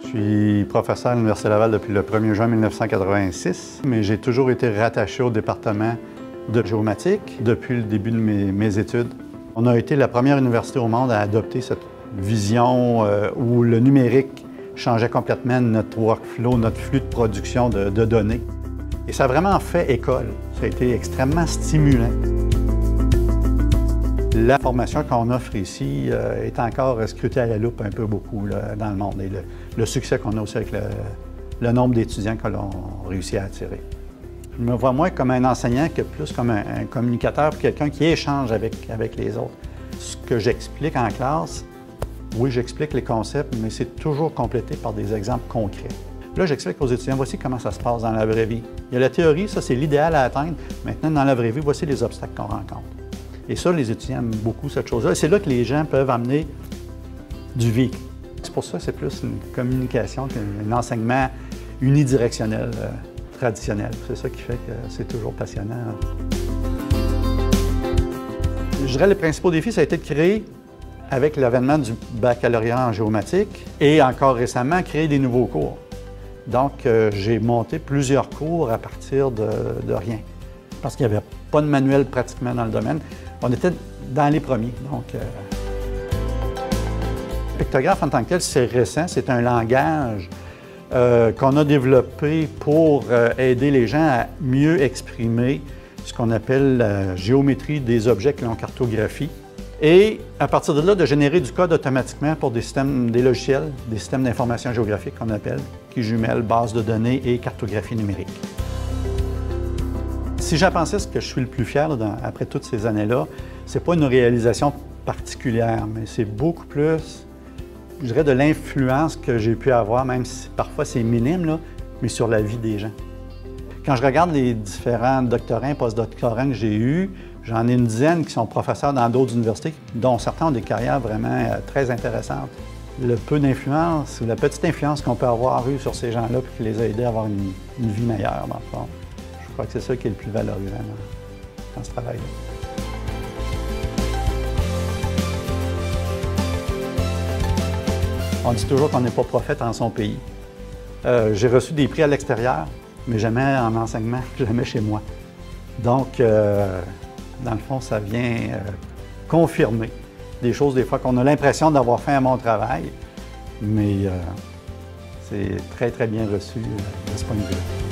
Je suis professeur à l'Université Laval depuis le 1er juin 1986, mais j'ai toujours été rattaché au département de géomatique depuis le début de mes études. On a été la première université au monde à adopter cette vision où le numérique changeait complètement notre workflow, notre flux de production de données. Et ça a vraiment fait école. Ça a été extrêmement stimulant. La formation qu'on offre ici est encore scrutée à la loupe un peu beaucoup là, dans le monde et le succès qu'on a aussi avec le nombre d'étudiants que l'on réussit à attirer. Je me vois moins comme un enseignant que plus comme un communicateur, quelqu'un qui échange avec les autres. Ce que j'explique en classe, oui, j'explique les concepts, mais c'est toujours complété par des exemples concrets. Là, j'explique aux étudiants, voici comment ça se passe dans la vraie vie. Il y a la théorie, ça c'est l'idéal à atteindre. Maintenant, dans la vraie vie, voici les obstacles qu'on rencontre. Et ça, les étudiants aiment beaucoup cette chose-là. Et c'est là que les gens peuvent amener du vécu. C'est pour ça que c'est plus une communication qu'un enseignement unidirectionnel, traditionnel. C'est ça qui fait que c'est toujours passionnant. Je dirais que les principaux défis, ça a été de créer, avec l'avènement du baccalauréat en géomatique, et encore récemment, créer des nouveaux cours. Donc, j'ai monté plusieurs cours à partir de rien, parce qu'il n'y avait pas de manuel pratiquement dans le domaine. On était dans les premiers. Donc, le pictographe en tant que tel, c'est récent. C'est un langage qu'on a développé pour aider les gens à mieux exprimer ce qu'on appelle la géométrie des objets que l'on cartographie. Et à partir de là, de générer du code automatiquement pour des logiciels, des systèmes d'information géographique qu'on appelle, qui jumellent base de données et cartographie numérique. Si j'en pensais ce que je suis le plus fier après toutes ces années-là, c'est pas une réalisation particulière, mais c'est beaucoup plus, je dirais, de l'influence que j'ai pu avoir, même si parfois c'est minime, là, mais sur la vie des gens. Quand je regarde les différents doctorants, postdoctorants que j'ai eus, j'en ai une dizaine qui sont professeurs dans d'autres universités, dont certains ont des carrières vraiment très intéressantes. Le peu d'influence, ou la petite influence qu'on peut avoir eue sur ces gens-là, puis qui les a aidés à avoir une vie meilleure, dans le fond. Je crois que c'est ça qui est le plus valorisant dans ce travail-là. On dit toujours qu'on n'est pas prophète en son pays. J'ai reçu des prix à l'extérieur, mais jamais en enseignement, jamais chez moi. Donc, dans le fond, ça vient confirmer des choses des fois qu'on a l'impression d'avoir fait un bon travail, mais c'est très, très bien reçu de ce point de vue-là.